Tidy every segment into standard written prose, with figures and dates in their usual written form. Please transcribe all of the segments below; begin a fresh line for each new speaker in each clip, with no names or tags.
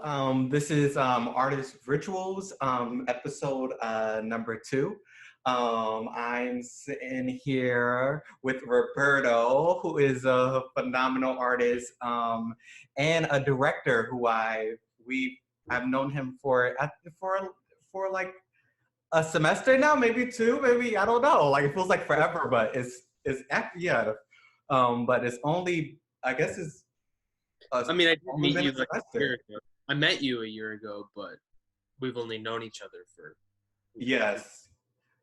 Hello. This is Artist Rituals, episode number 2. I'm sitting here with Roberto, who is a phenomenal artist and a director who I've known him for like a semester now, maybe 2, maybe I don't know. Like it feels like forever, but yeah. But it's only I guess it's.
I mean, I did
Only
meet
been
you
a
like a
semester.
year ago. I met you a year ago, but we've only known each other for a year.
Yes,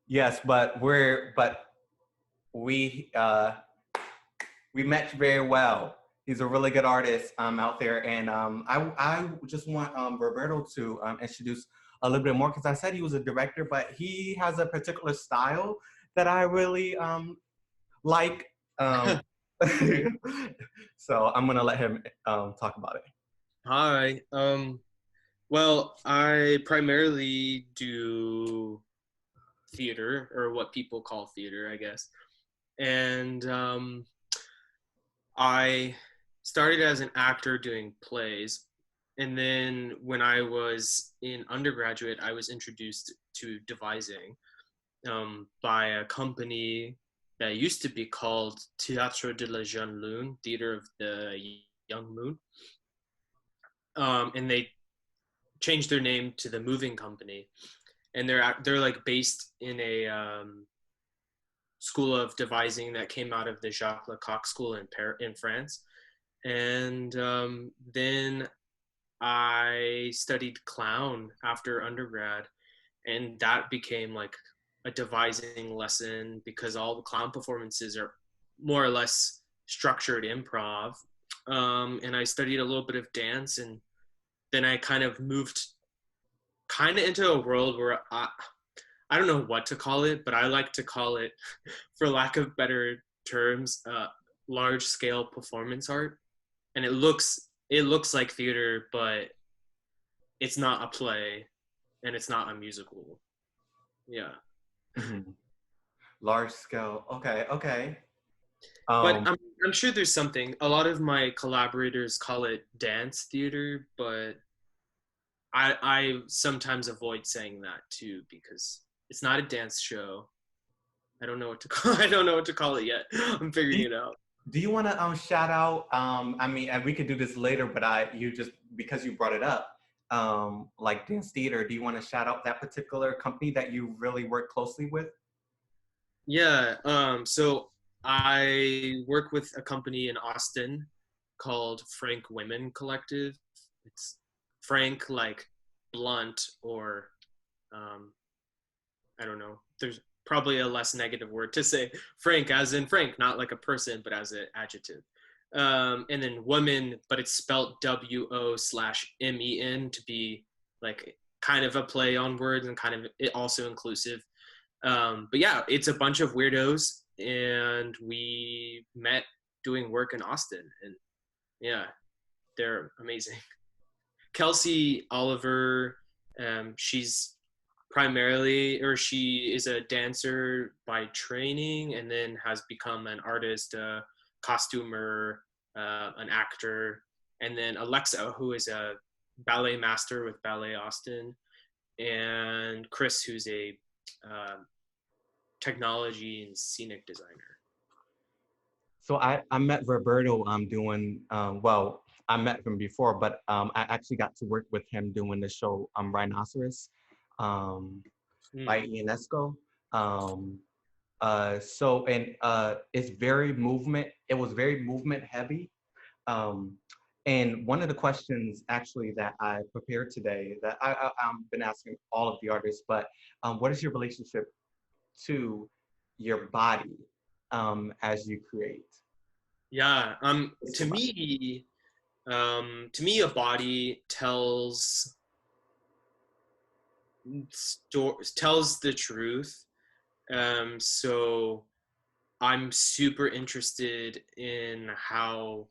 yes, but we match very well. He's a really good artist out there, and I just want Roberto to introduce a little bit more because I said he was a director, but he has a particular style that I really like. Um, so I'm gonna let him talk about it.
Hi. Well, I primarily do theater, or what people call theater, I guess. And I started as an actor doing plays. And then when I was in undergraduate, I was introduced to devising by a company that used to be called Théâtre de la Jeune Lune, Theater of the Young Moon. And they changed their name to the Moving Company, and they're like based in a school of devising that came out of the Jacques Lecoq School in France. And then I studied clown after undergrad, and that became like a devising lesson because all the clown performances are more or less structured improv. And I studied a little bit of dance, and then I kind of moved kind of into a world where I don't know what to call it, but I like to call it, for lack of better terms, large scale performance art. And it looks like theater, but it's not a play, and it's not a musical. Yeah.
Mhm. Large scale. Okay, okay.
But
Um,
I'm sure there's something. A lot of my collaborators call it dance theater, but I sometimes avoid saying that too because it's not a dance show. I don't know what to call. I don't know what to call it yet. I'm
do
figuring
you,
it out.
do you want to shout out? I mean, and we could do this later, but you just because you brought it up, like dance theater. Do you want to shout out that particular company that you really work closely with?
Yeah. So I work with a company in Austin called Frank Women Collective. It's Frank like blunt, or um, I don't know. There's probably a less negative word to say. Frank, as in Frank, not like a person, but as an adjective. And then woman, but it's spelled WO/MEN to be like kind of a play on words and kind of it also inclusive. But yeah, it's a bunch of weirdos, and we met doing work in Austin, and yeah, they're amazing. Kelsey Oliver, she is a dancer by training, and then has become an artist, a costumer, an actor. And then Alexa, who is a ballet master with Ballet Austin, and Chris, who's a uh, technology and scenic designer.
So I met Roberto doing well. I met him before, but I actually got to work with him doing the show Rhinoceros um, by
Mm.
Ionesco. Um, and it's very movement. It was very movement heavy. Um, and one of the questions actually that I prepared today that I've been asking all of the artists, but what is your relationship to your body as you create?
Yeah.
It's your body.
To me, a body tells the truth. So I'm super interested in how,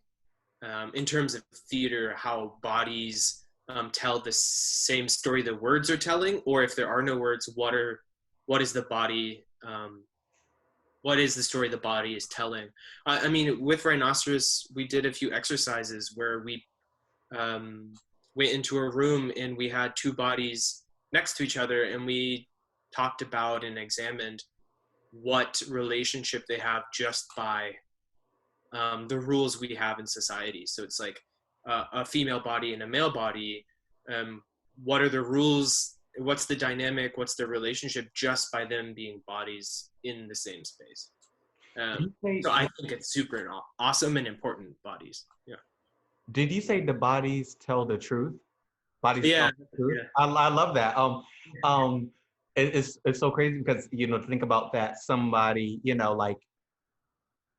in terms of theater, how bodies tell the same story the words are telling, or if there are no words, what is the body? What is the story the body is telling? I mean, with Rhinoceros, we did a few exercises where we um, went into a room and we had two bodies next to each other, and we talked about and examined what relationship they have just by the rules we have in society. So it's like a female body and a male body. What are the rules? What's the dynamic? What's the relationship just by them being bodies in the same space? So I think it's super awesome and important bodies. Yeah.
Did you say the bodies tell the truth? Bodies tell
Yeah.
the truth.
Yeah.
I love that. It's so crazy because to think about that somebody like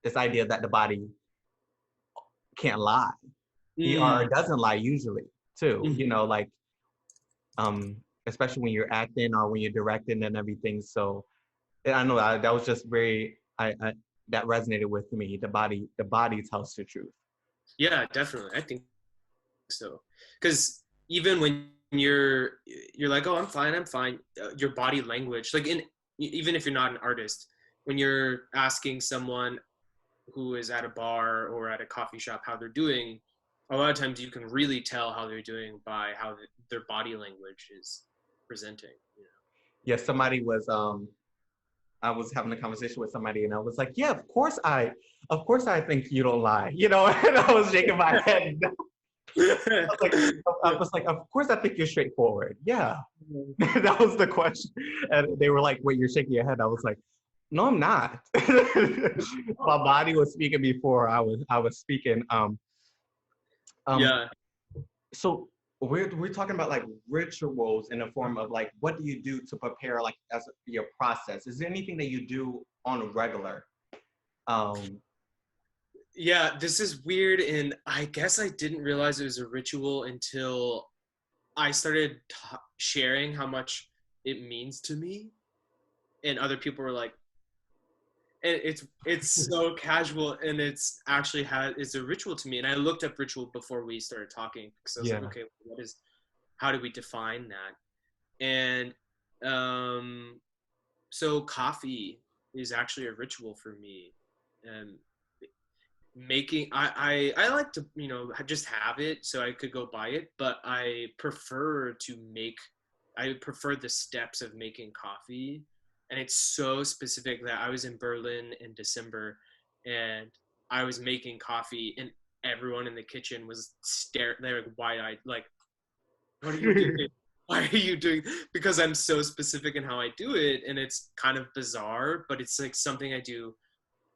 this idea that the body can't lie or
Mm.
doesn't lie usually too.
Mhm.
Like especially when you're acting or when you're directing and everything. So I know that was just very I that resonated with me. The body tells the truth.
Yeah, definitely. I think so. Because even when you're like, oh, I'm fine. Your body language, like even if you're not an artist, when you're asking someone who is at a bar or at a coffee shop how they're doing, a lot of times you can really tell how they're doing by how their body language is presenting.
Yeah, somebody was I was having a conversation with somebody and I was like, yeah, of course I think you don't lie, and I was shaking my head. I was like, I was like, of course I think you're straightforward. Yeah. That was the question. And they were like, wait, you're shaking your head. I was like, no, I'm not. My body was speaking before I was speaking. Um,
Yeah.
so we're talking about like rituals in the form of like what do you do to prepare like as your process? Is there anything that you do on a regular? Um,
Yeah, this is weird, and I guess I didn't realize it was a ritual until I started sharing how much it means to me, and other people were like, and it's so casual, and it's actually it's a ritual to me. And I looked up ritual before we started talking because I was like,
yeah.
okay, how do we define that? And um, so coffee is actually a ritual for me. And making I like to just have it so I could go buy it, but I prefer the steps of making coffee. And it's so specific that I was in Berlin in December and I was making coffee and everyone in the kitchen was staring. They're like wide-eyed, like, what are you doing? Why are you doing? Because I'm so specific in how I do it, and it's kind of bizarre, but it's like something I do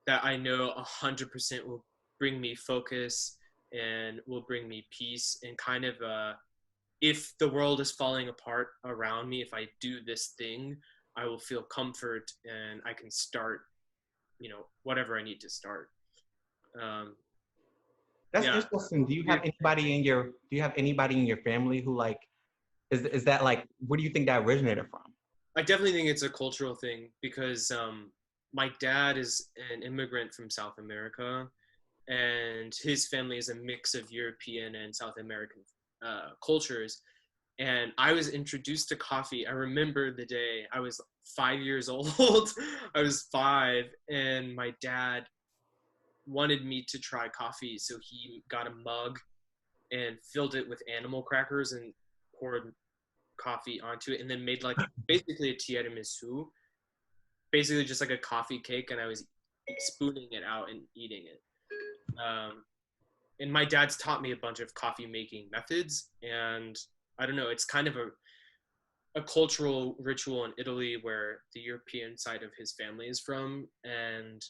that I know 100% will bring me focus and will bring me peace, and kind of if the world is falling apart around me, if I do this thing, I will feel comfort and I can start, whatever I need to start. Um,
That's
yeah.
interesting. Do you have anybody in your family who like is that like where do you think that originated from?
I definitely think it's a cultural thing because my dad is an immigrant from South America, and his family is a mix of European and South American cultures. And I was introduced to coffee. I remember the day I was 5 years old. I was 5, and my dad wanted me to try coffee, so he got a mug and filled it with animal crackers and poured coffee onto it, and then made like basically a tiramisu, basically just like a coffee cake, and I was spooning it out and eating it. And my dad's taught me a bunch of coffee making methods, and I don't know, it's kind of a cultural ritual in Italy where the European side of his family is from. And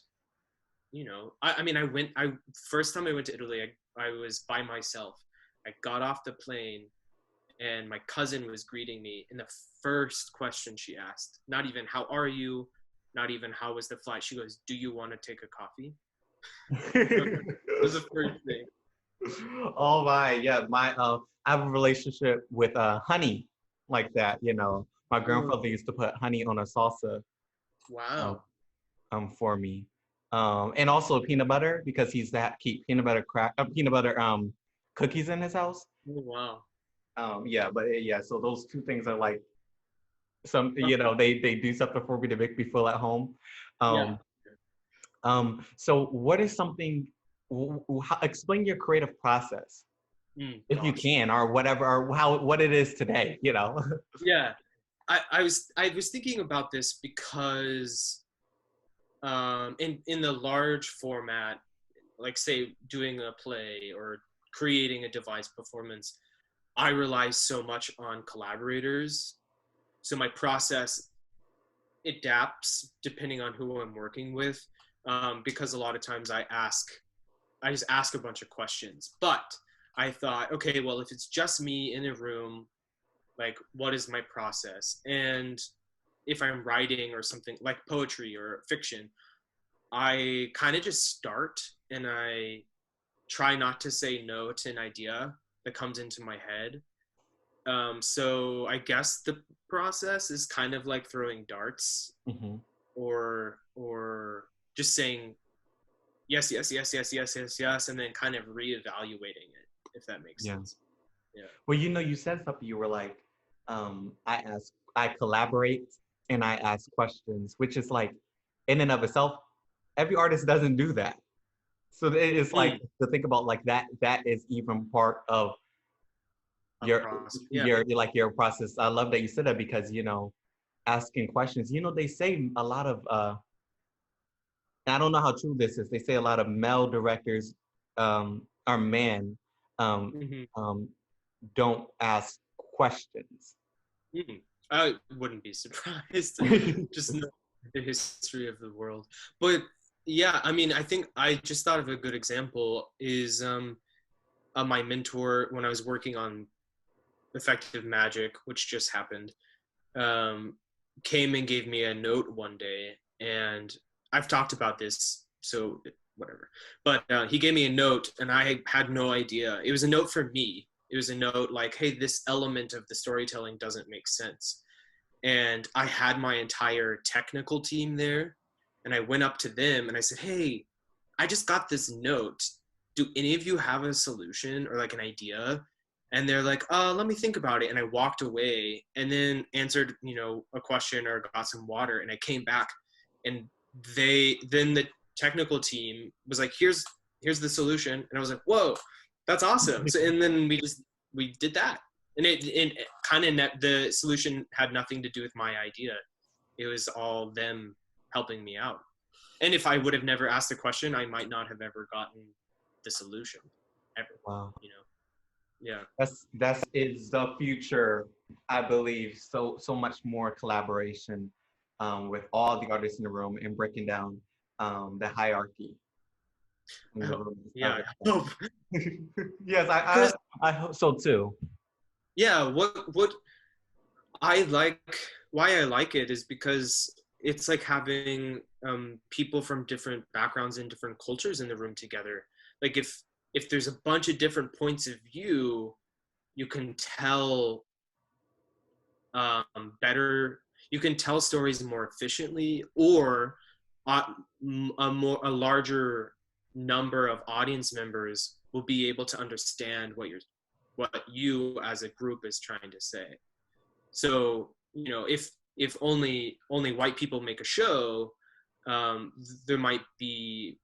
I mean, I first time I went to Italy, I was by myself. I got off the plane and my cousin was greeting me, and the first question she asked, not even how are you, not even how was the flight, she goes, do you want to take a coffee? That was the first thing.
Oh my, yeah, I have a relationship with honey like that. My
Oh,
grandfather used to put honey on a salsa um,
wow.
for me, and also peanut butter because he's that keep peanut butter cookies in his house.
Oh, wow.
Yeah, but yeah, so those two things are like some they do something for me to make me feel at home.
Yeah.
Um, so what is something? Explain your creative process. if you
Gosh.
can, or whatever, or what it is today,
Yeah. I was thinking about this because in the large format, like say doing a play or creating a devised performance, I rely so much on collaborators. So my process adapts depending on who I'm working with, because a lot of times I just ask a bunch of questions. But I thought, okay, well, if it's just me in a room, like what is my process? And if I'm writing or something like poetry or fiction, I kind of just start and I try not to say no to an idea that comes into my head. So I guess the process is kind of like throwing darts,
Hmm.
or just saying yes, yes, yes, yes, yes, yes, yes, and then kind of reevaluating it, if that makes
Yeah.
sense. Yeah.
Well, you said something. You were like, I collaborate and I ask questions, which is like, in and of itself, every artist doesn't do that. So it's like
Mm,
to think about like that. That is even part of
a
your
process. Yeah.
your process. I love that you said that because asking questions. They say a lot of I don't know how true this is. They say a lot of male directors are men um,
Hmm.
um, don't ask questions.
Mm. I wouldn't be surprised. Just know the history of the world. But yeah, I mean, I think I just thought of a good example is my mentor when I was working on Effective Magic, which just happened, um, came and gave me a note one day, and I've talked about this, so whatever. But he gave me a note, and I had no idea. It was a note for me. It was a note like, "Hey, this element of the storytelling doesn't make sense." And I had my entire technical team there, and I went up to them and I said, "Hey, I just got this note. Do any of you have a solution or like an idea?" And they're like, let me think about it." And I walked away and then answered, a question or got some water. And I came back, and then the technical team was like, here's the solution. And I was like, whoa, that's awesome. So, and then we did that. And it kind of, the solution had nothing to do with my idea. It was all them helping me out. And if I would have never asked the question, I might not have ever gotten the solution ever.
Wow.
You know? Yeah.
That's is the future, I believe. So much more collaboration with all the artists in the room and breaking down the hierarchy in the room.
Yeah. I hope.
Yes,
Chris,
I hope so too.
yeah. What I like, why I like it is because it's like having people from different backgrounds and different cultures in the room together. Like if there's a bunch of different points of view, you can tell better. You can tell stories more efficiently, or a larger number of audience members will be able to understand what you as a group is trying to say. So if only white people make a show, there might be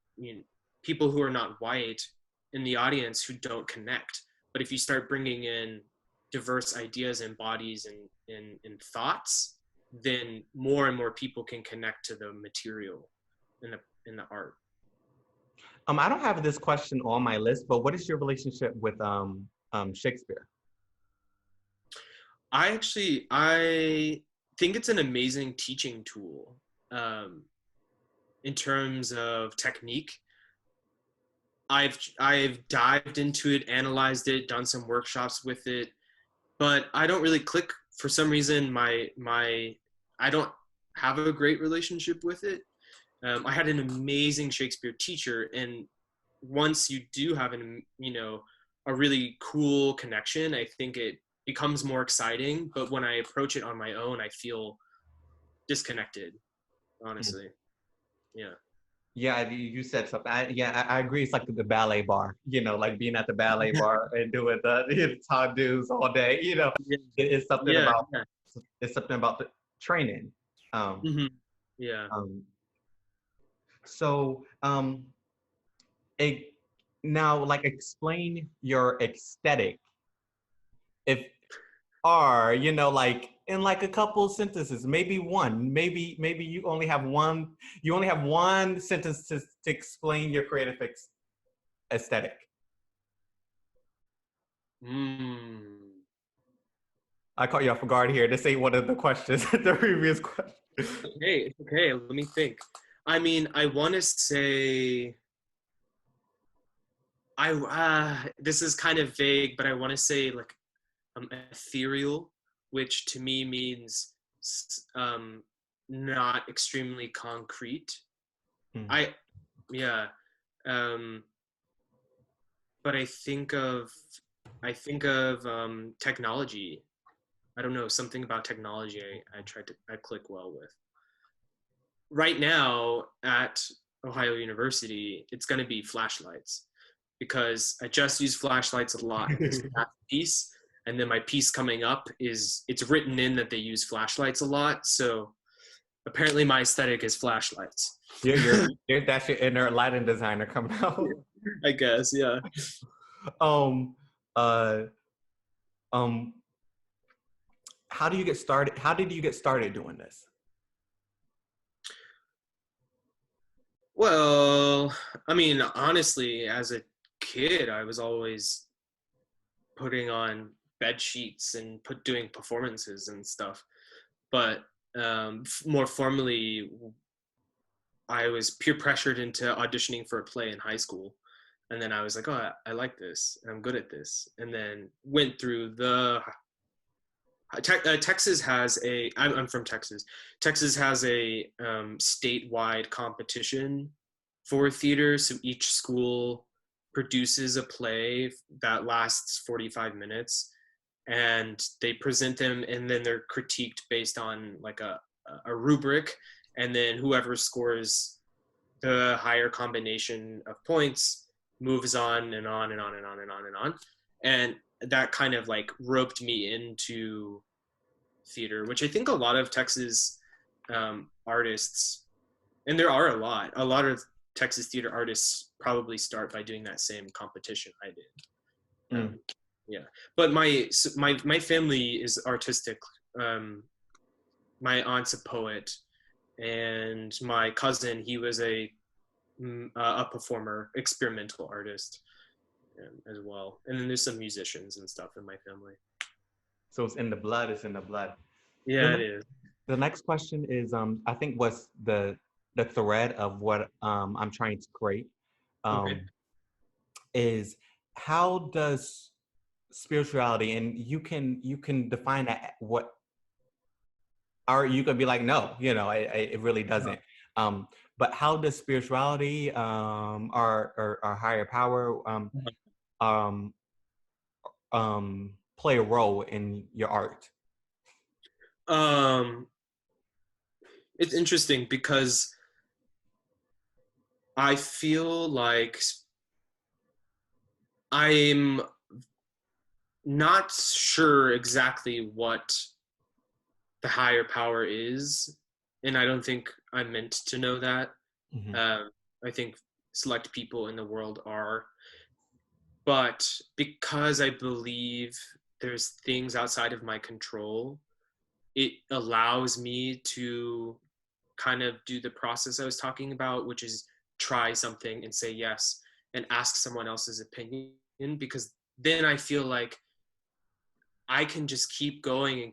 people who are not white in the audience who don't connect. But if you start bringing in diverse ideas and bodies and thoughts, then more and more people can connect to the material in the art.
I don't have this question on my list, but what is your relationship with Shakespeare?
I think it's an amazing teaching tool, um, in terms of technique. I've dived into it, analyzed it, done some workshops with it, but I don't really click for some reason. My I don't have a great relationship with it. I had an amazing Shakespeare teacher, and once you do have a really cool connection, I think it becomes more exciting. But when I approach it on my own, I feel disconnected. Honestly, yeah.
Yeah, you said something. I agree. It's like the ballet bar, like being at the ballet bar and doing the top dudes all day.
Yeah,
It's something
yeah,
about
yeah.
the training. Um,
Hmm. Yeah.
um, so, it, now, like, explain your aesthetic. If are, like in like a couple sentences, maybe one, maybe you only have one sentence to explain your creative aesthetic.
Mm.
I caught you off guard here. This ain't one of the questions, the previous question.
Okay, okay, let me think. I mean, I want to say this is kind of vague, but I want to say like ethereal, which to me means um, not extremely concrete.
Hmm.
I yeah, um, but I think of technology. I don't know, something about technology. I click well with. Right now at Ohio University, it's going to be flashlights because I just use flashlights a lot in this past piece. And then my piece coming up it's written in that they use flashlights a lot. So apparently my aesthetic is flashlights.
That's your inner lighting designer coming out.
I guess, yeah.
um, uh, um, how do you get started? How did you get started doing this?
Well, I mean, honestly, as a kid, I was always putting on bed sheets and doing performances and stuff. But more formally, I was peer pressured into auditioning for a play in high school. And then I was like, oh, I like this. I'm good at this. And then went through Texas has I'm from Texas. Texas has a statewide competition for theater. So each school produces a play that lasts 45 minutes and they present them and then they're critiqued based on like a rubric. And then whoever scores the higher combination of points moves on and on and on and on and on and on. And that kind of like roped me into theater, which I think a lot of Texas artists, and there are a lot of Texas theater artists probably start by doing that same competition I did.
Mm.
Yeah, but my family is artistic. My aunt's a poet, and my cousin, he was a performer, experimental artist as well. And then there's some musicians and stuff in my family.
So it's in the blood. It's in the blood. The
Yeah, it
next,
is.
the next question is, I think what's the thread of what I'm trying to create
Okay.
um, is how does spirituality, and you can define that what, or you could be like, no, it really doesn't. Um, but how does spirituality, or higher power, um, play a role in your art?
Um, it's interesting because I feel like I'm not sure exactly what the higher power is, and I don't think I'm meant to know that.
Mm-hmm.
Um, I think select people in the world are, but because I believe there's things outside of my control, it allows me to kind of do the process I was talking about, which is try something and say yes and ask someone else's opinion, because then I feel like I can just keep going,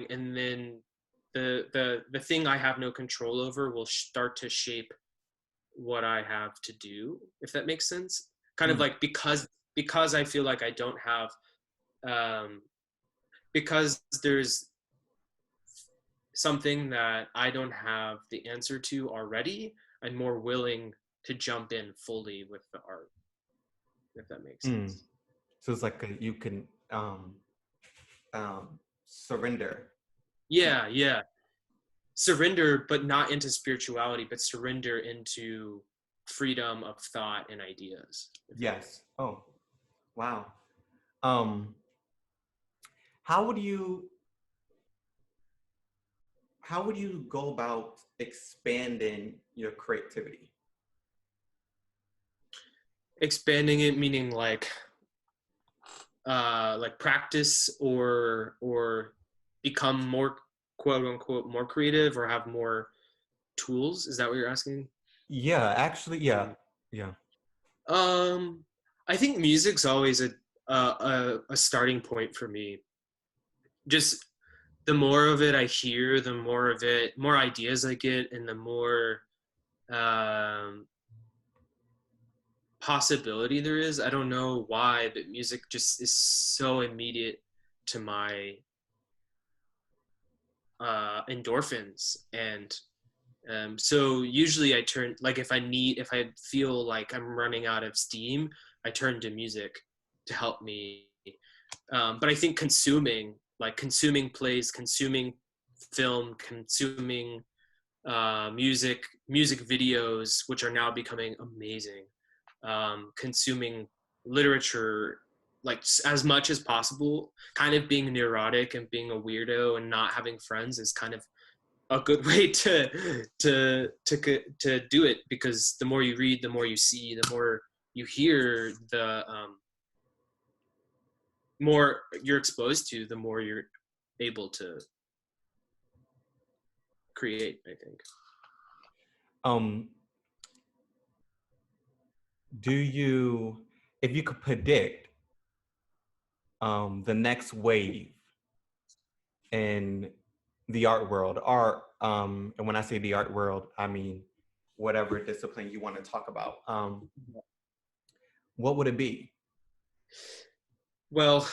and then the thing I have no control over will start to shape what I have to do, if that makes sense. Kind of
Mm.
like because I feel like I don't have um, because there's something that I don't have the answer to already, I'm more willing to jump in fully with the art, if that makes
Mm.
sense.
So it's like you can surrender to.
Yeah, yeah. Surrender, but not into spirituality, but surrender into freedom of thought and ideas, if that makes
Yes. Oh, wow. Um, how would you how would you go about expanding your creativity?
Expanding it meaning like practice or become more quote unquote more creative or have more tools. Is that what you're asking?
Yeah, actually, yeah,
Mm.
yeah,
Um, I think music's always a starting point for me. Just the more of it I hear, the more ideas I get, and the more um, possibility there is. I don't know why, but music just is so immediate to my endorphins, and so usually I turn like if I feel like I'm running out of steam, I turn to music to help me. But I think consuming plays, consuming film, consuming music videos, which are now becoming amazing, consuming literature like as much as possible, kind of being neurotic and being a weirdo and not having friends is kind of a good way to do it, because the more you read, the more you see, the more you hear, the more you're exposed to, the more you're able to create, I think.
um do you, if you could predict the next wave in the art world, art, and when I say the art world, I mean whatever discipline you want to talk about, what would it be?
Well,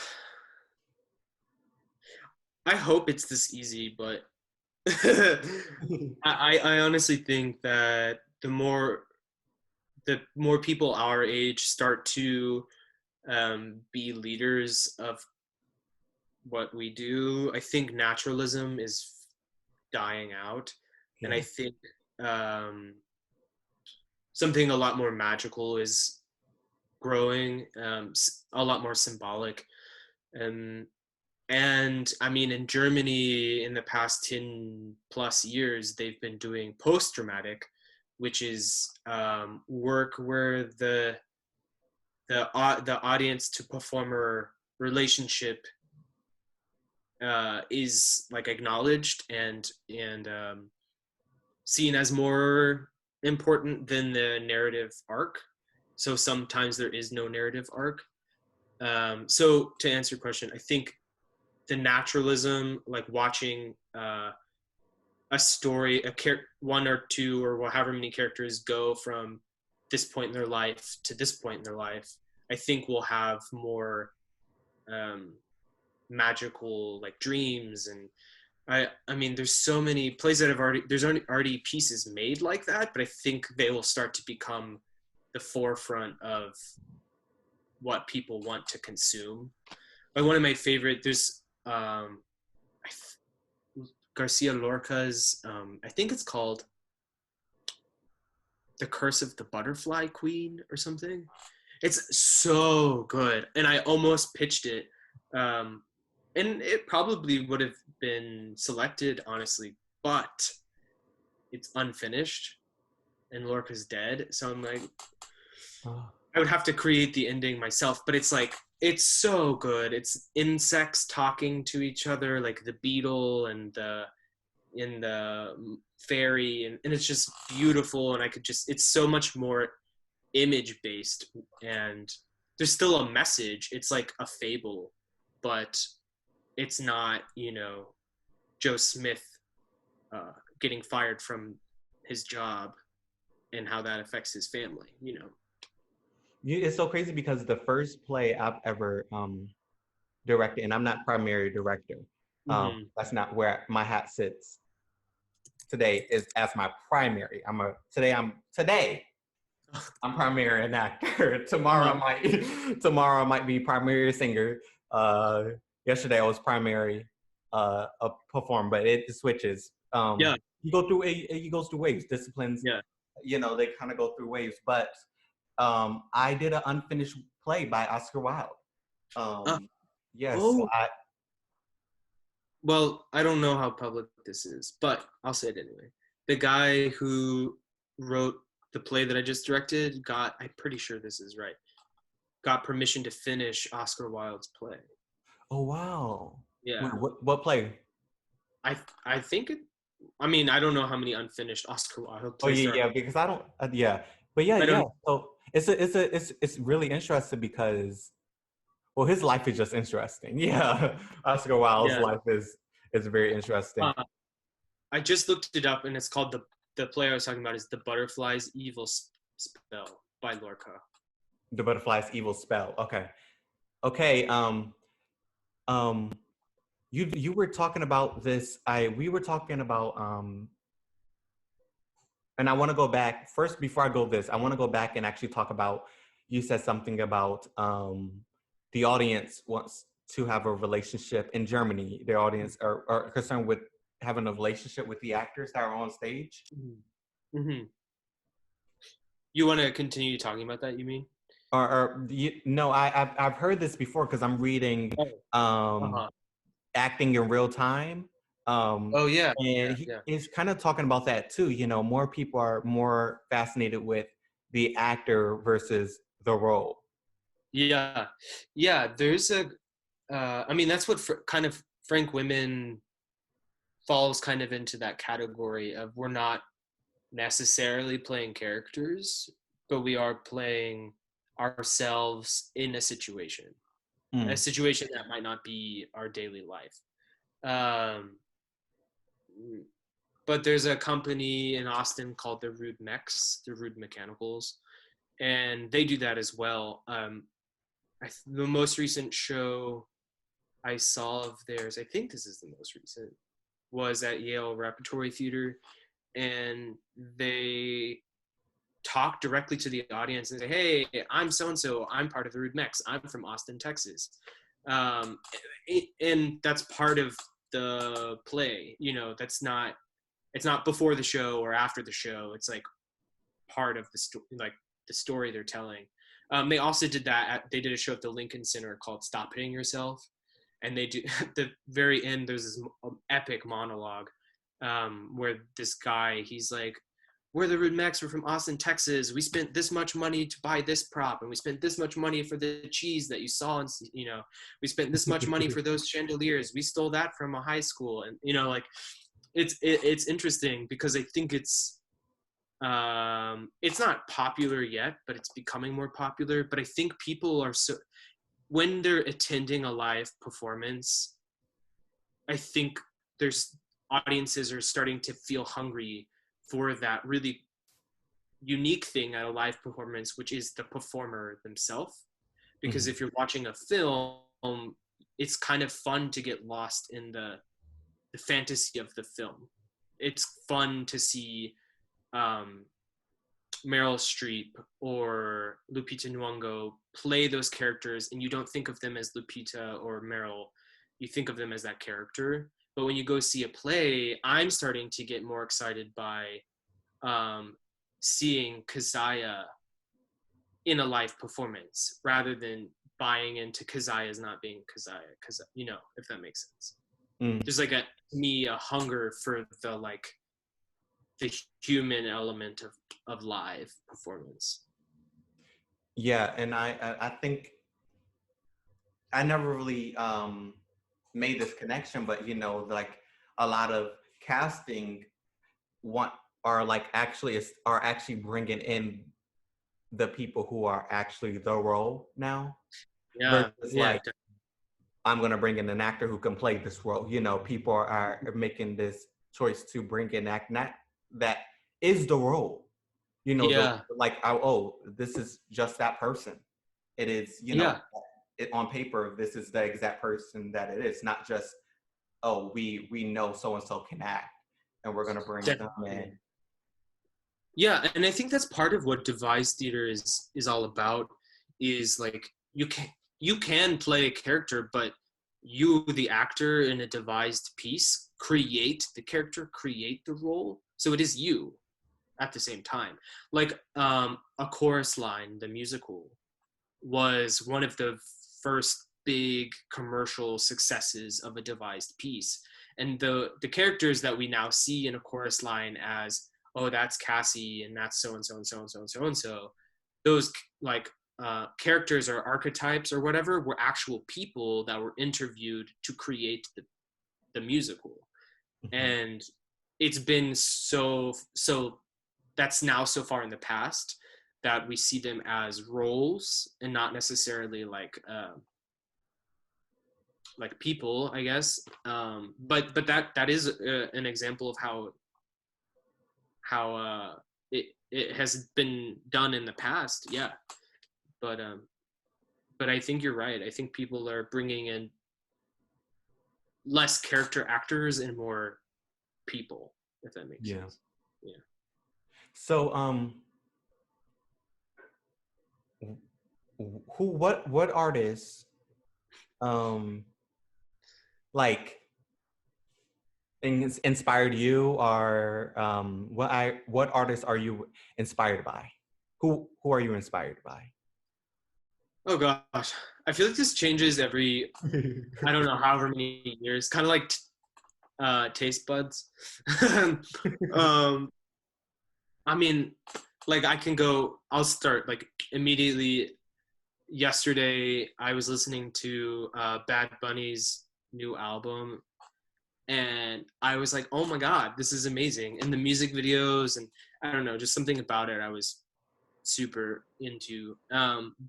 I hope it's this easy, but I honestly think that the more people our age start to be leaders of what we do, I think naturalism is dying out, and I
Yeah,
think um, something a lot more magical is growing, a lot more symbolic. Um, and I mean, in Germany, in the past 10 plus years, they've been doing post dramatic, which is work where the audience to performer relationship is like acknowledged and seen as more important than the narrative arc. So sometimes there is no narrative arc. So to answer your question, I think the naturalism, like watching a story, one or two or however many characters go from this point in their life to this point in their life, I think we'll have more um, magical like dreams. And I mean, there's so many plays that have already pieces made like that, but I think they will start to become the forefront of what people want to consume. Like one of my favorite, there's Garcia Lorca's, I think it's called The Curse of the Butterfly Queen or something. It's so good, and I almost pitched it, um, and it probably would have been selected, honestly, but it's unfinished, and Lorca's dead. So I'm like,
oh,
I would have to create the ending myself, but it's like it's so good. It's insects talking to each other, like the beetle and the fairy, and it's just beautiful. And I could just it's so much more image based, and there's still a message. It's like a fable, but it's not Joe Smith getting fired from his job and how that affects his family.
it's so crazy because the first play I've ever directed, and I'm not primary director,
Mm-hmm.
that's not where my hat sits today, is as my primary. Today I'm primary an actor. Tomorrow
Uh-huh.
tomorrow I might be primary singer. Yesterday I was primary a performer, but it switches.
Yeah,
He goes through waves. Disciplines,
yeah.
they kind of go through waves. But I did an unfinished play by Oscar Wilde.
Uh,
Um, yes, so
oh, well, I don't know how public this is, but I'll say it anyway. The guy who wrote the play that I just directed got, I'm pretty sure this is right, got permission to finish Oscar Wilde's play.
Oh wow.
Yeah.
Wait, what play?
I think it, I mean, I don't know how many unfinished Oscar Wilde
Oh
plays
yeah,
there are.
yeah. Because I don't. Yeah, but yeah,
I
yeah.
don't.
So it's really interesting because well, his life is just interesting. Yeah, Oscar Wilde's
Yeah.
life is very interesting.
Uh, I just looked it up, and it's called the play I was talking about is The Butterfly's Evil Spell by Lorca.
The Butterfly's Evil Spell. Okay, okay. Um, you were talking about this. We were talking about and I want to go back first before I go this. I want to go back and actually talk about. You said something about the audience wants to have a relationship in Germany. The audience are concerned with having a relationship with the actors that are on stage.
Mm-hmm. You want to continue talking about that? You mean?
No, I've heard this before because I'm reading
Oh.
um,
Uh-huh.
acting in real time.
Oh yeah.
And
Yeah. Yeah.
he's kind of talking about that too. You know, more people are more fascinated with the actor versus the role.
Yeah. Yeah. There's a. I mean, that's what kind of Frank Women falls kind of into that category of we're not necessarily playing characters, but we are playing ourselves in a
Mm.
situation that might not be our daily life. Um, but there's a company in Austin called the Rude Mechs, the Rude Mechanicals, and they do that as well. The most recent show I saw of theirs, I think this is the most recent, was at Yale Repertory Theater, and they talk directly to the audience and say, "Hey, I'm so and so. I'm part of the Rude Mechs. I'm from Austin, Texas," um, and that's part of the play. You know, that's not. It's not before the show or after the show. It's like part of the story they're telling. They also did that. They did a show at the Lincoln Center called "Stop Hitting Yourself," and they do at the very end. There's this epic monologue where this guy, he's like, "We're the Rude Mechs. We're from Austin, Texas. We spent this much money to buy this prop, and we spent this much money for the cheese that you saw, and we spent this much money for those chandeliers. We stole that from a high school." And like, it's interesting because I think it's not popular yet, but it's becoming more popular. But I think people are so, when they're attending a live performance, I think there's audiences are starting to feel hungry for that really unique thing at a live performance, which is the performer themselves. Because
Mhm.
if you're watching a film, it's kind of fun to get lost in the fantasy of the film. It's fun to see um, Meryl Streep or Lupita Nyong'o play those characters, and you don't think of them as Lupita or Meryl. You think of them as that character. But when you go see a play, I'm starting to get more excited by um, seeing Kezia in a live performance rather than buying into Kezia's not being Kezia. Because if that makes sense.
Mm.
There's like a hunger for the human element of live performance.
Yeah, and I think I never really made this connection, but like a lot of casting want are actually bringing in the people who are actually the role now
Yeah,
versus
yeah,
like I'm gonna bring in an actor who can play this role. People are making this choice to bring in act that is the role.
yeah,
Like oh, this is just that person. It is
yeah,
on paper this is the exact person that it is, not just oh we know so and so can act and we're gonna bring them
definitely.
in.
Yeah, and I think that's part of what devised theater is all about. Is like you can play a character, but you, the actor in a devised piece, create the character, create the role. So it is you at the same time. Like A Chorus Line, the musical, was one of the first big commercial successes of a devised piece. And the characters that we now see in A Chorus Line as oh, that's Cassie and that's so and so and so and so and so and so. Those like characters or archetypes or whatever were actual people that were interviewed to create the musical. And it's been so that's now so far in the past that we see them as roles and not necessarily like people, I guess. But that is an example of how it has been done in the past. Yeah. But I think you're right. I think people are bringing in less character actors and more people, if that makes sense. Yeah.
So what artists like inspired you, or what artists are you inspired by? Who are you inspired by?
Oh gosh, I feel like this changes every, I don't know, however many years. Kind of like taste buds. I mean, like I'll start like immediately. Yesterday, I was listening to Bad Bunny's new album, and I was like, oh my God, this is amazing. And the music videos, and I don't know, just something about it I was super into.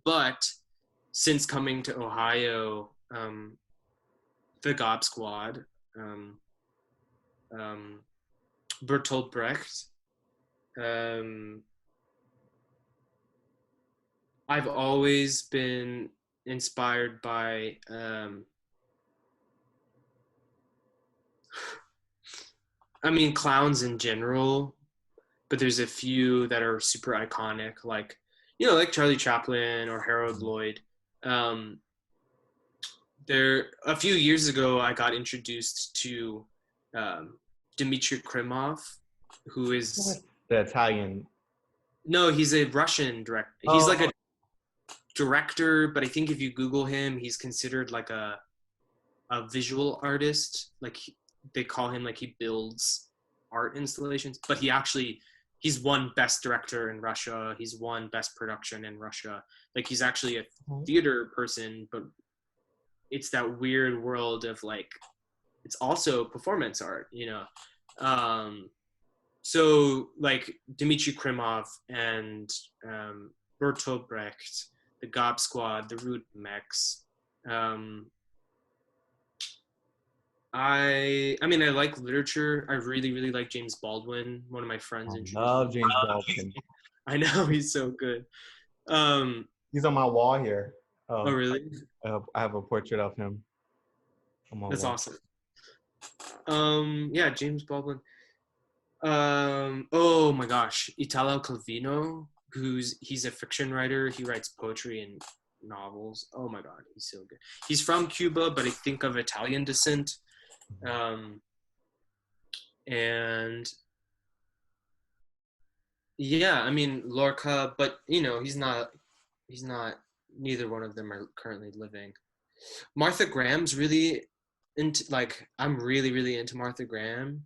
But since coming to Ohio, the Gob Squad, Bertolt Brecht, I've always been inspired by I mean, clowns in general, but there's a few that are super iconic, like, you know, like Charlie Chaplin or Harold Lloyd. There, a few years ago, I got introduced to Dmitry Krymov, who is
the Italian.
No, he's a Russian director. He's like a director, but I think if you Google him, he's considered like a visual artist. Like they call him, like he builds art installations, but he's won best director in Russia. He's won best production in Russia. Like he's actually a theater person, but it's that weird world of like, it's also performance art, you know? So like Dmitry Krymov and Bertolt Brecht, the Gob Squad, the Root Mechs. I mean, I like literature. I really, really like James Baldwin. One of my friends introduced me.
Love James Baldwin.
I know, he's so good.
He's on my wall here.
Oh, really?
I have a portrait of him.
That's awesome. Yeah, James Baldwin. Oh my gosh, Italo Calvino, he's a fiction writer. He writes poetry and novels. Oh my God, he's so good. He's from Cuba, but I think of Italian descent. And yeah, I mean Lorca, but you know, he's not, neither one of them are currently living. Martha Graham's really into, like, I'm really, really into Martha Graham.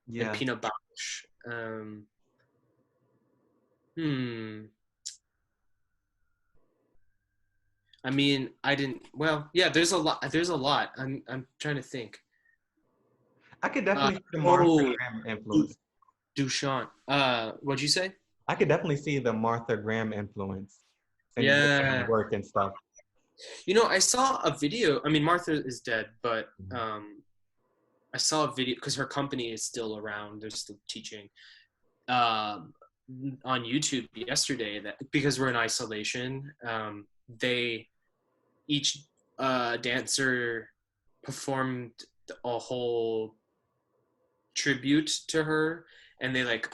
Yeah. And Pina Bausch. I mean, there's a lot. I'm trying to think.
I could definitely see the Martha Graham influence.
Duchamp. What'd you say?
I could definitely see the Martha Graham influence.
Yeah.
Work and stuff.
You know, I saw a video. I mean, Martha is dead, but I saw a video because her company is still around. They're still teaching on YouTube yesterday. That because we're in isolation, each dancer performed a whole tribute to her, and they like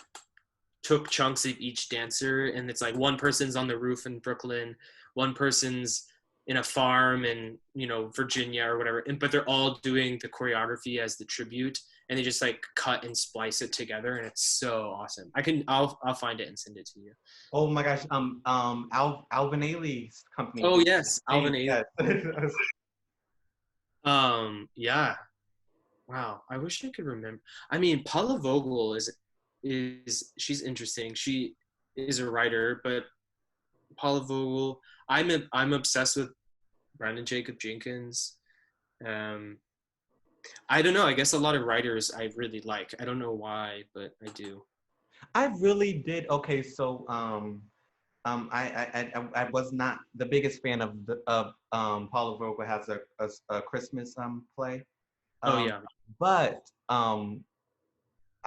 took chunks of each dancer, and it's like one person's on the roof in Brooklyn, one person's in a farm in, you know, Virginia or whatever, but they're all doing the choreography as the tribute, and they just like cut and splice it together, and it's so awesome. I'll find it and send it to you.
Oh my gosh, Alvin Ailey's company.
Oh yes, Alvin Ailey. Yeah. Wow, I wish I could remember. I mean, Paula Vogel she's interesting. She is a writer, but Paula Vogel, I'm obsessed with Brandon Jacob Jenkins. Um, I don't know. I guess a lot of writers I really like. I don't know why, but I do.
I really did. Okay, so I was not the biggest fan of Paula Vogel has a Christmas play,
Oh
um,
yeah,
but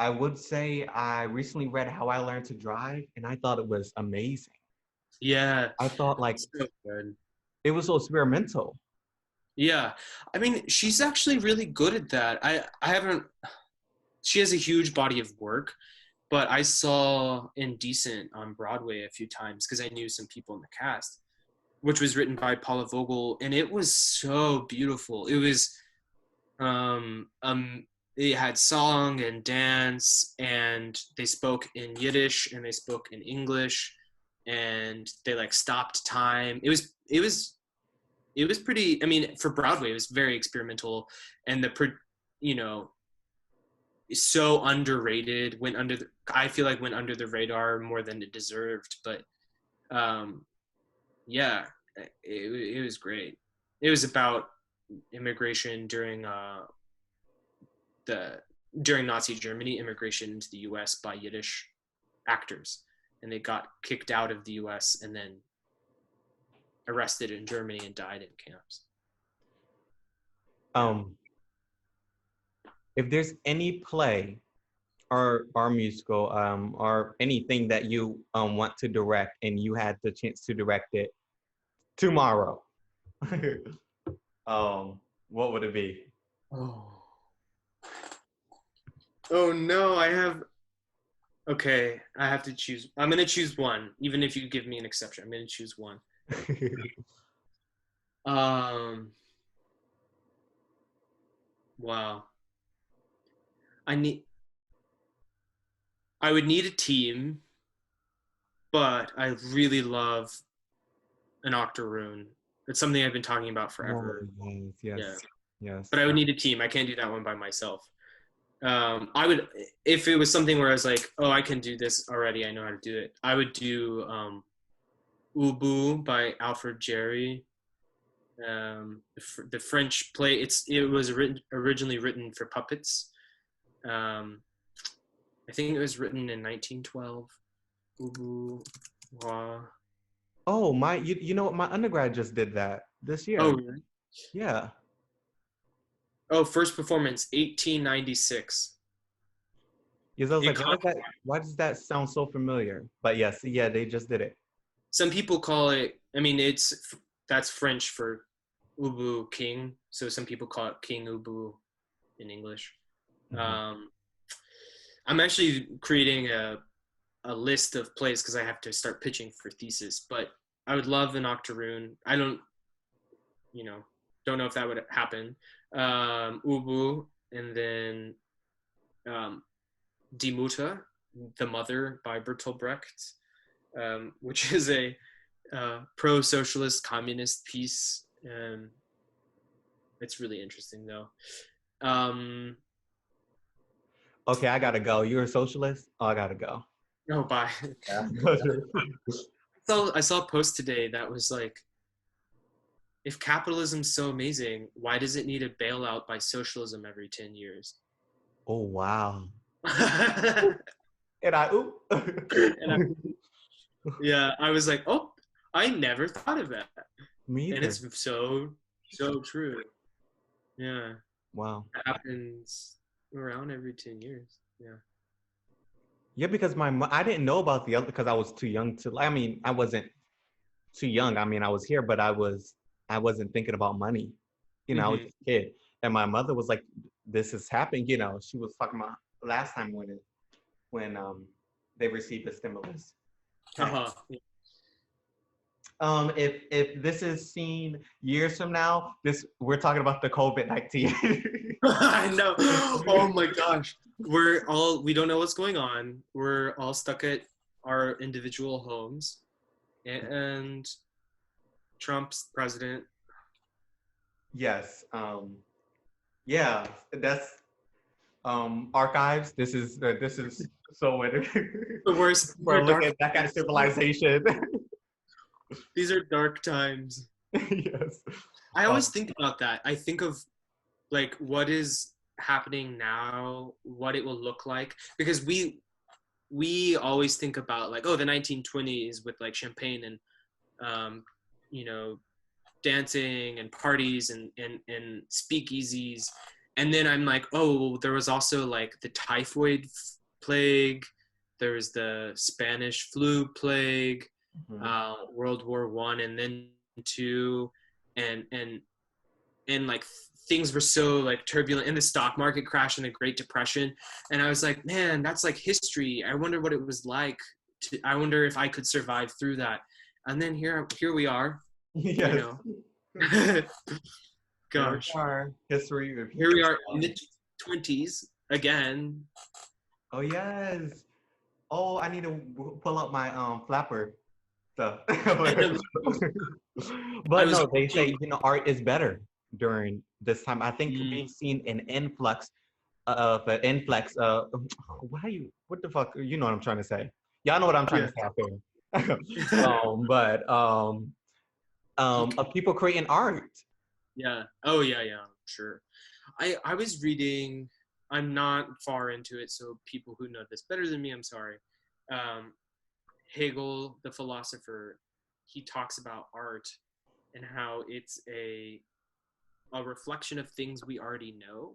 I would say I recently read How I Learned to Drive, and I thought it was amazing.
yeah,
I thought like
so good.
it was so experimental.
Yeah, I mean, she's actually really good at that. I haven't. She has a huge body of work, but I saw Indecent on Broadway a few times because I knew some people in the cast, which was written by Paula Vogel, and it was so beautiful. It was it had song and dance, and they spoke in Yiddish and they spoke in English, and they like stopped time. It was pretty. I mean, for Broadway, it was very experimental, and you know so underrated. I feel like went under the radar more than it deserved. But um, yeah, it was great. It was about immigration the during Nazi Germany, immigration into the U.S. by Yiddish actors, and they got kicked out of the U.S. and then arrested in Germany and died in camps.
Um, if there's any play or musical or anything that you want to direct and you had the chance to direct it tomorrow, what would it be?
Oh. Oh no, I have. Okay, I have to choose. I'm gonna choose one, even if you give me an exception. I'm gonna choose one. Um. Wow. I need. I would need a team, but I really love an octoroon. It's something I've been talking about
Oh,
forever.
yes,
Yeah,
yes, yes.
but I would need a team. I can't do that one by myself. I would, if it was something where I was like, oh, I can do this already. I know how to do it. I would do Ubu by Alfred Jarry. The French play. It was originally written for puppets. Um, I think it was written in 1912. Ubu. Wa.
Oh, you know what? My undergrad just did that this
Oh,
year.
really?
Yeah.
Oh, first performance, 1896.
Because I was
It
like,
caught,
why does that sound so familiar? But yes, yeah, they just did it.
some people call it. I mean, that's French for Ubu King. So some people call it King Ubu in English.
Mhm.
Um, I'm actually creating a list of plays because I have to start pitching for thesis. But I would love an octoroon. I you know, don't know if that would happen. Ubu, and then um, Die Mutter, The Mother by Bertolt Brecht, which is a pro-socialist communist piece. It's really interesting though. Um,
Okay, I gotta go. You're a socialist? Oh, I gotta go.
oh, bye.
Yeah.
I saw a post today that was like, if capitalism's so amazing, why does it need a bailout by socialism every 10 years?
Oh, wow.
and
And oop.
I, yeah, I was like, oh, I never thought of that.
Me
And
either.
it's so true. Yeah,
Wow.
it happens around every 10 years. Yeah.
Yeah, because I didn't know about the other because I was too young to. I mean, I wasn't too young. I mean, I was here, but I wasn't thinking about money. You know, I was
Mm-hmm.
just a kid, and my mother was like, "This is happening." You know, she was talking about last time when they received the stimulus check.
Uh-huh.
If this is seen years from now, this we're talking about the COVID-19.
I know. Oh my gosh. We don't know what's going on. We're all stuck at our individual homes. And Trump's president.
Yes. Yeah. That's archives. This is so weird.
The worst. These
We're
are dark
looking back at
times.
civilization.
These are dark times.
Yes.
I
Um,
always think about that. I think of like what is happening now, what it will look like, because we always think about like, oh, the 1920s with like champagne and um, you know, dancing and parties and speakeasies. And then I'm like, oh, there was also like the typhoid plague, there was the Spanish flu plague,
mhm.
World War One, and then two, and like things were so like turbulent, and the stock market crashed in the Great Depression. And I was like, man, that's like history. I wonder what it was like I wonder if I could survive through that. And then here we are, you
Yes.
know.
Here we
Gosh,
are. History
here
repeats
we are in
itself.
the 20s again.
Oh yes. Oh, I need to pull up my flapper stuff.
And I
But
was
no, they
reading,
say art is better during this time. I think
mm,
we've seen an influx of an influx of what the fuck, you know what I'm trying to say. Y'all know what I'm trying
yeah.
to say out there. But of people creating art.
Yeah. Oh yeah, yeah, sure. I was reading, I'm not far into it, so people who know this better than me, I'm sorry. Um, Hegel, the philosopher, he talks about art and how it's a reflection of things we already know.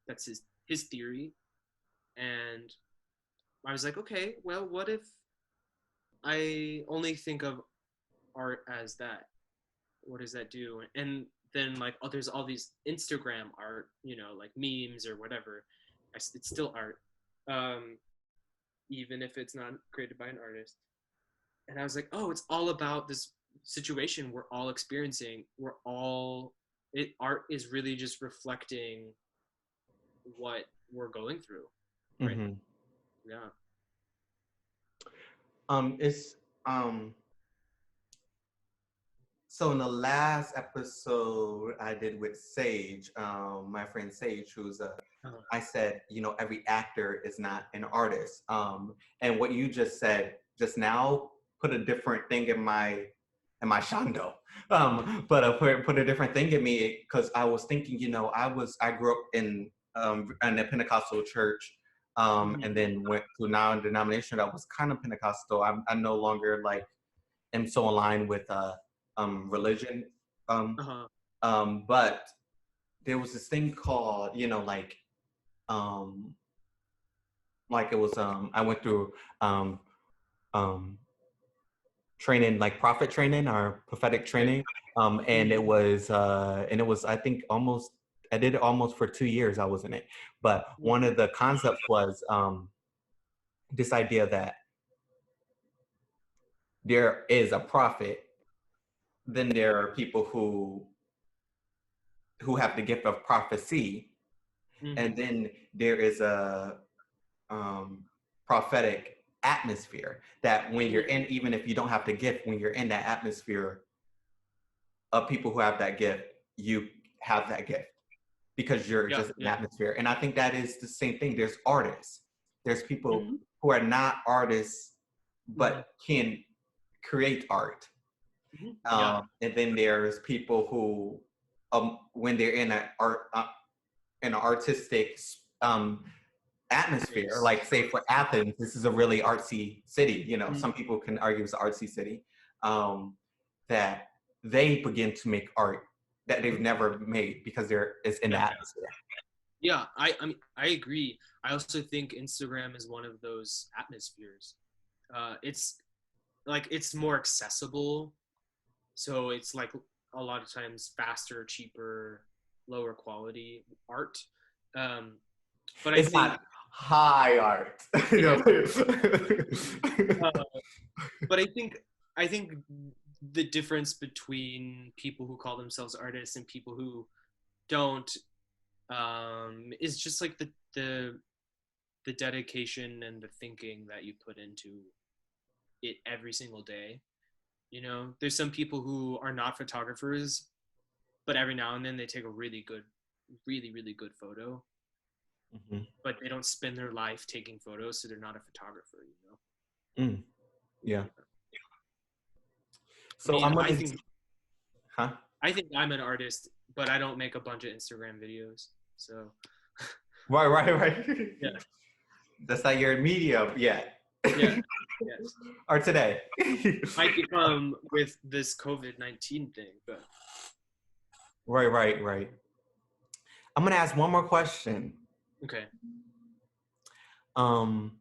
That's his theory. And I was like, okay, well, what if I only think of art as that? What does that do? And then like, oh, there's all these Instagram art, like memes or whatever. It's still art, um, even if it's not created by an artist. And I was like, oh, it's all about this situation we're all experiencing. Art is really just reflecting what we're going through right
Hmm.
now. Yeah.
It's So in the last episode I did with Sage, my friend Sage,
Uh-huh.
I said, every actor is not an artist. And what you just said just now put a different thing in my shando. But put a different thing in me because I was thinking, I grew up in a Pentecostal church,
Mm-hmm.
and then went to now a denomination that was kind of Pentecostal. I'm no longer like am so aligned with religion. Um,
Uh-huh.
but there was this thing called, um, like it was, I went through um, um, training, like prophet training or prophetic
Okay.
training. And
Mm-hmm.
it was, I think I did it almost for 2 years I was in it. But one of the concepts was this idea that there is a prophet, then there are people who have the gift of prophecy,
Mm-hmm.
and then there is a prophetic atmosphere that when you're in, even if you don't have the gift, when you're in that atmosphere of people who have that gift, you have that gift because you're
Yeah.
just in the
Yeah.
atmosphere. And I think that is the same thing. There's artists, there's people
Mm-hmm.
who are not artists
Mm-hmm.
but can create art.
Mm-hmm. Yeah.
And then there's people who, when they're in an artistic atmosphere,
Space.
like say for Athens, this is a really artsy city.
Mm-hmm.
Some people can argue it's an artsy city. That they begin to make art that they've never made because it's in the
Yeah.
atmosphere.
Yeah. I mean, I agree. I also think Instagram is one of those atmospheres. It's like it's more accessible, so it's like a lot of times faster, cheaper, lower quality art. Um, but I
It's
think,
not high art.
yeah. Uh, but I think the difference between people who call themselves artists and people who don't, is just like the dedication and the thinking that you put into it every single day. There's some people who are not photographers, but every now and then they take a really good, really, really good photo.
Mm-hmm.
but they don't spend their life taking photos, so they're not a photographer,
Mm. Yeah.
I
So
mean,
I'm
I
gonna.
think
Huh?
I think I'm an artist, but I don't make a bunch of Instagram videos. So
Right.
yeah,
That's not your medium yet.
yeah, yes.
Or today.
Might become with this COVID-19 thing, but
Right. I'm gonna ask one more question.
okay.
Um,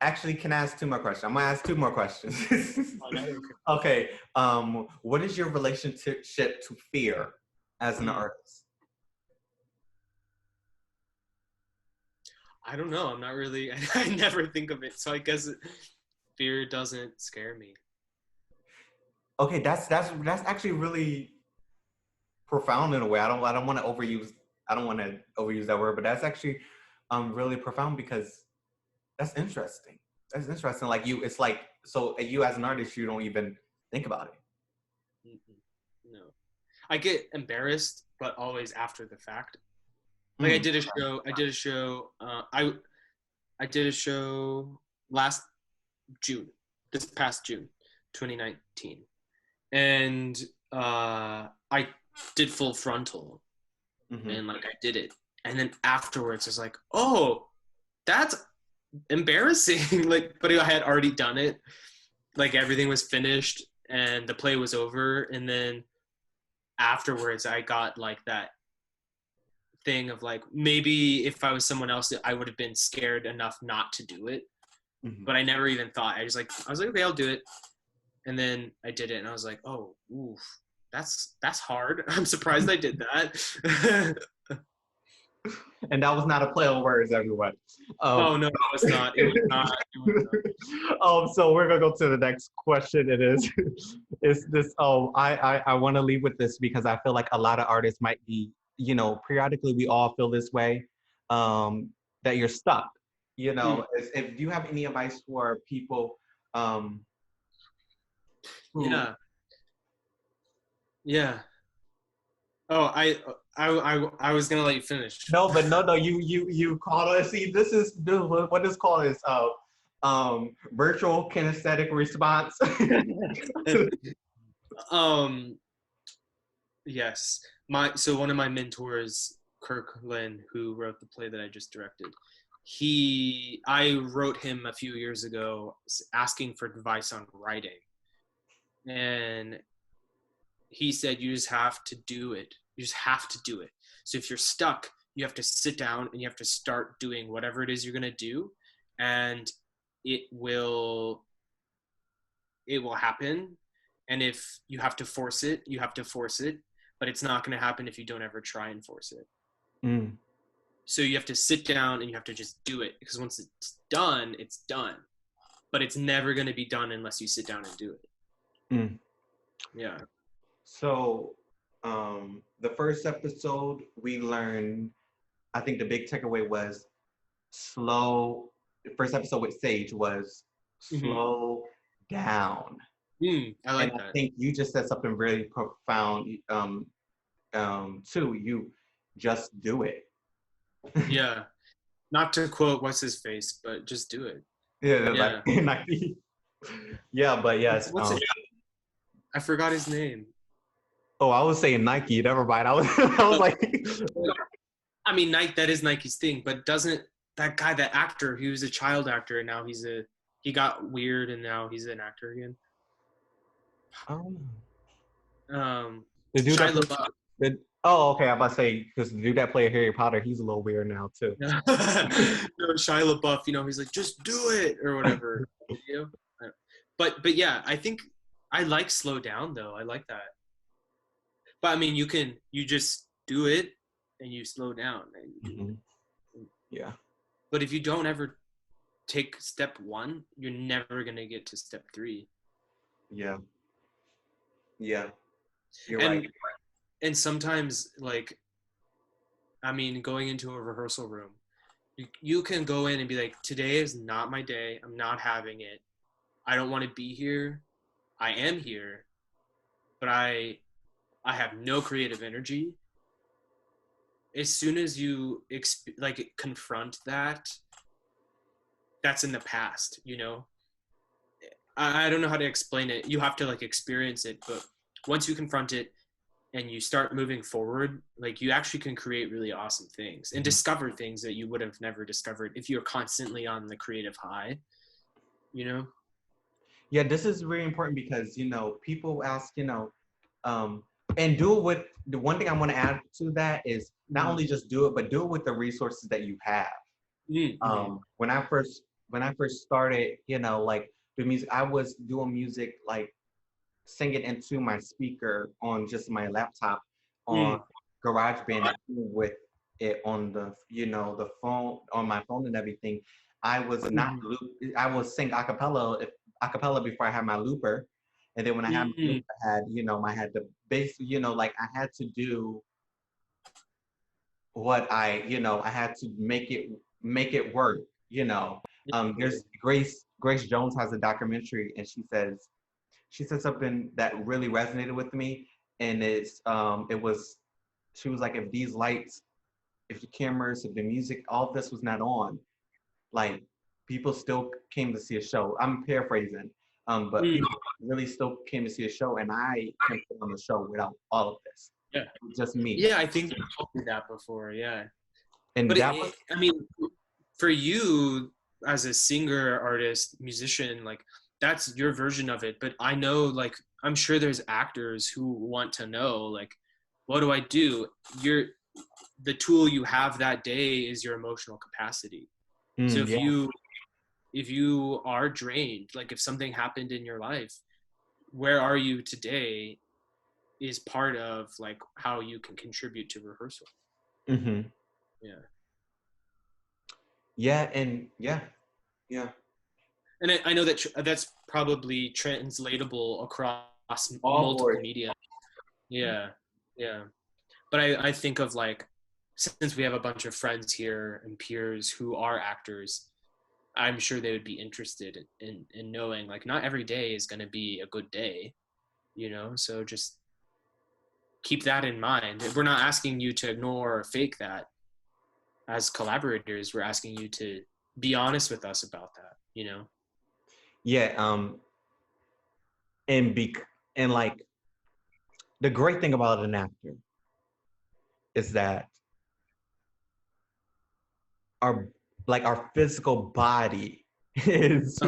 Actually, can I ask two more questions? I'm gonna ask two more questions.
Oh, no, okay.
Okay. What is your relationship to fear as an
Hmm.
artist?
I don't know. I'm not really. I never think of it, so I guess fear doesn't scare me.
Okay, that's actually really profound in a way. I don't want to overuse. I don't want to overuse that word, but that's actually really profound because that's interesting. That's interesting. Like you, it's like so you as an artist, you don't even think about it.
Mm-mm. No, I get embarrassed, but always after the fact. Like
Mm.
I did a show. I did a show last June, this past June, 2019, and I did full frontal,
Mm-hmm.
and like I did it, and then afterwards it's like, oh, that's embarrassing. Like, but I had already done it. Like everything was finished and the play was over, and then afterwards I got like that thing of like maybe if I was someone else I would have been scared enough not to do it,
Mm-hmm.
but I never even thought. I was like, okay, I'll do it. And then I did it, and I was like, oh, oof, that's hard. I'm surprised I did that.
And that was not a play on words, everyone. Um,
Oh no, it was not. It was not. It was not.
so we're gonna go to the next question. It is, is this? Oh, I want to leave with this because I feel like a lot of artists might be, periodically we all feel this way, that you're stuck.
Mm,
If you have any advice for people, um, who
yeah, yeah. Oh, I was gonna let you finish.
no, but no, you call it. See, what this called is virtual kinesthetic response.
um, yes. So one of my mentors, Kirkland, who wrote the play that I just directed, I wrote him a few years ago asking for advice on writing, and he said you just have to do it. You just have to do it. So if you're stuck, you have to sit down and you have to start doing whatever it is you're gonna do, and it will it will happen. And if you have to force it, you have to force it, but it's not going to happen if you don't ever try and force it.
Mm,
So you have to sit down and you have to just do it, because once it's done, it's done. But it's never going to be done unless you sit down and do it.
mm.
Yeah.
So, the first episode we learned, I think the big takeaway was slow. The first episode with Sage was
Mm-hmm.
slow down.
I
And
like
I
that.
think you just said something really profound, too. You just do it.
Yeah. Not to quote what's his face, but just do it.
Yeah, like
Yeah.
Nike. Yeah, but yes.
What's it? I forgot his name.
Oh, I was saying Nike. Never mind. I was, I was
Oh,
like,
I mean, Nike. That is Nike's thing, but doesn't that guy, that actor? He was a child actor, and now he got weird, and now he's an actor again.
oh,
Um,
the dude that
Shia
played,
LaBeouf.
oh, okay. I'm about to say because the dude that played Harry Potter, he's a little weird now too.
No, Shia LaBeouf. He's like, just do it or whatever. But yeah, I think I like slow down though. I like that. But I mean, you just do it and you slow down.
Mhm. Yeah.
But if you don't ever take step one, you're never gonna get to step three.
Yeah. Yeah. You're right.
And and sometimes, like, I mean, going into a rehearsal room, you can go in and be like, today is not my day. I'm not having it. I don't want to be here. I am here, but I have no creative energy. as soon as you like confront that, that's in the past, you know. I don't know how to explain it. You have to like experience it, but once you confront it and you start moving forward, like you actually can create really awesome things and discover things that you would have never discovered if you're constantly on the creative high, you know.
Yeah, this is really important because, people ask, and do it with the one thing I want to add to that is not
Mm-hmm.
only just do it, but do it with the resources that you have.
Mm-hmm.
When I first started, like the music, I was doing music like singing into my speaker on just my laptop on GarageBand with it on the phone on my phone and everything. I was not
Mm-hmm.
I was sing acapella before I had my looper, and then when I had my
Mm-hmm.
looper, I had the bass. Like I had to do what I had to make it work. There's Grace Jones has a documentary, and she said something that really resonated with me, and she was like, if these lights, if the cameras, if the music, all of this was not on, like people still came to see a show. I'm paraphrasing, but
Mm-hmm.
people really still came to see a show, and I can put on the show without all of this.
Yeah.
Just me.
Yeah, I think you told me that before. Yeah.
And
But
that was
I mean, for you as a singer, artist, musician, like that's your version of it. But I know, like, I'm sure there's actors who want to know, like, what do I do? The tool you have that day is your emotional capacity. So if
yeah.
you are drained, like if something happened in your life, where are you today is part of like how you can contribute to rehearsal.
hmm
Yeah.
Yeah, and yeah.
And I know that that's probably translatable across
All
multiple
boards.
media. Yeah, yeah. But I think of like, since we have a bunch of friends here and peers who are actors, I'm sure they would be interested in knowing like not every day is going to be a good day, you know? So just keep that in mind. We're not asking you to ignore or fake that. As collaborators, we're asking you to be honest with us about that, you know?
Yeah, and and like the great thing about an actor is that our our physical body is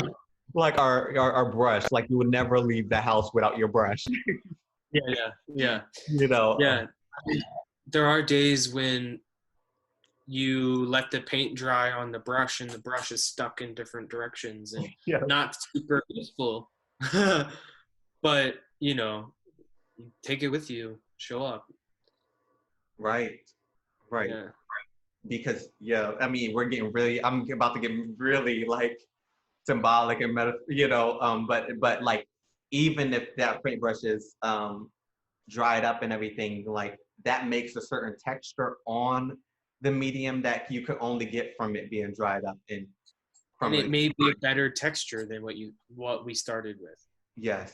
like our brush. Like you would never leave the house without your brush.
Yeah, yeah, yeah,
you know.
yeah. There are days when you let the paint dry on the brush and the brush is stuck in different directions and
Yeah.
not super useful. But, you know, take it with you, show up.
Right. Right.
Yeah.
Because I mean, I'm about to get really like symbolic and but like even if that paintbrush is dried up and everything, like that makes a certain texture on the medium that you could only get from it being dried up and
And
from
it
it.
may be a better texture than what we started with.
Yes.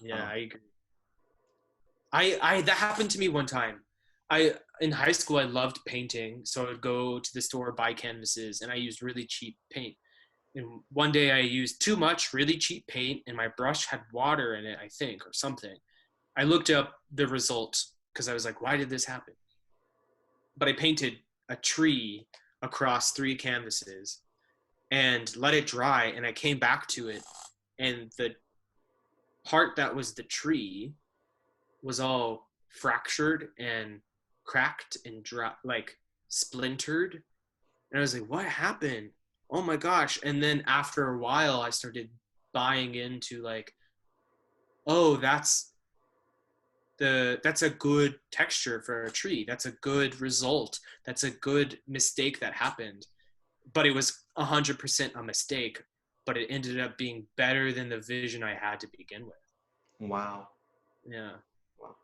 Yeah, I agree. I that happened to me one time. I in high school I loved painting, so I would go to the store, buy canvases, and I used really cheap paint. And one day I used too much really cheap paint and my brush had water in it, I think, or something. I looked up the result because I was like, why did this happen? But I painted a tree across 3 canvases and let it dry, and I came back to it, and the part that was the tree was all fractured and cracked and like splintered. And I was like, what happened? Oh my gosh. And then after a while, I started buying into like, oh, that's a good texture for a tree. That's a good result. That's a good mistake that happened. But it was 100% a mistake, but it ended up being better than the vision I had to begin with.
Wow.
Yeah.
Wow.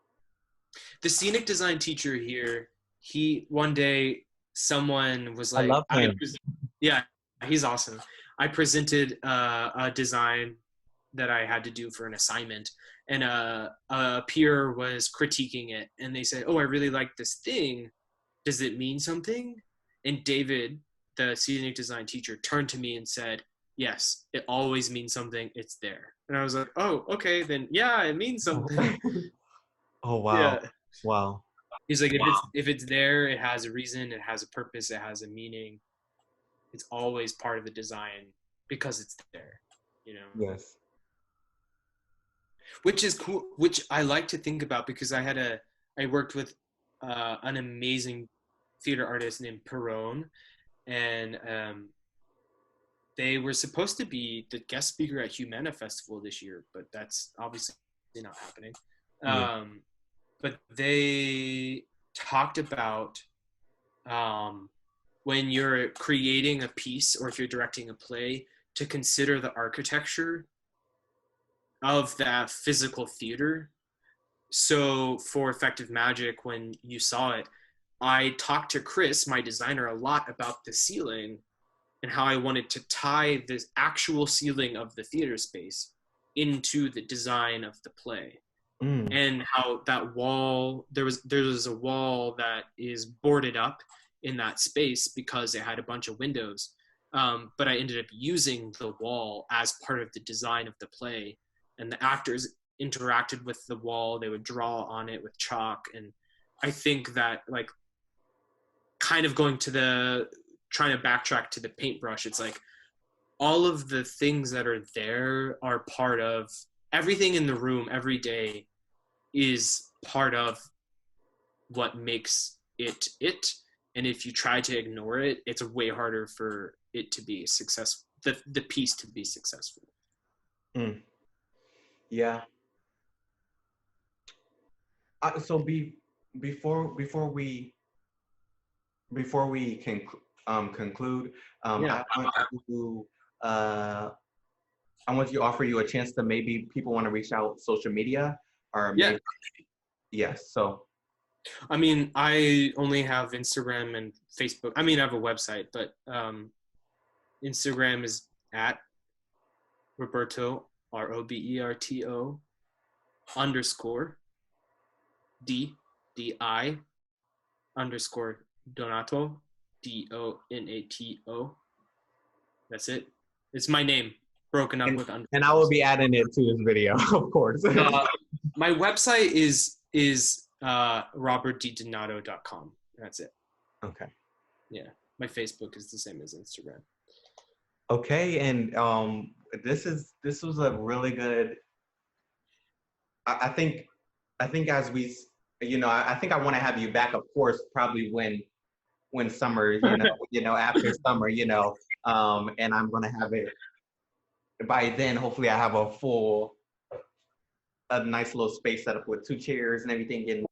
The scenic design teacher here, he one day someone was
I
like,
love him.
yeah, he's awesome. I presented a design that I had to do for an assignment, and a peer was critiquing it, and they said, "Oh, I really like this thing, does it mean something? And David, the scenic design teacher, turned to me and said, yes, it always means something. It's there. And I was like, oh, okay, then yeah, it means something.
Oh, wow.
Yeah.
Wow.
He's like, if it's there, it has a reason, it has a purpose, it has a meaning. It's always part of the design because it's there, you know.
Yes.
Which is cool. Which I like to think about because I worked with an amazing theater artist named Perone, and they were supposed to be the guest speaker at Humana Festival this year, but that's obviously not happening.
Yeah.
But they talked about when you're creating a piece or if you're directing a play to consider the architecture of that physical theater. So for Effective Magic, when you saw it, I talked to Chris, my designer, a lot about the ceiling and how I wanted to tie this actual ceiling of the theater space into the design of the play. And how that wall, there was a wall that is boarded up in that space because it had a bunch of windows. But I ended up using the wall as part of the design of the play, and the actors interacted with the wall. They would draw on it with chalk. And I think that, like, kind of trying to backtrack to the paintbrush, it's like all of the things that are there are part of everything in the room every day is part of what makes it. And if you try to ignore it, it's way harder for it to be successful, the piece to be successful.
Yeah. So before we can conclude,
Yeah.
I want to offer you a chance to, maybe people want to reach out social media, or
Yeah.
maybe, yes. So
I mean, I only have Instagram and Facebook. I mean, I have a website, but Instagram is at Roberto, Roberto _ DI _ Donato, Donato. That's it. It's my name broken up with underscores.
And I will be adding it to this video, of course.
My website is robertddonato.com. That's it.
Okay.
Yeah. My Facebook is the same as Instagram.
Okay, and this was a really good. I think as we, I think I want to have you back, of course, probably when summer, after summer, and I'm gonna have it by then. Hopefully, I have a nice little space set up with 2 chairs and everything, and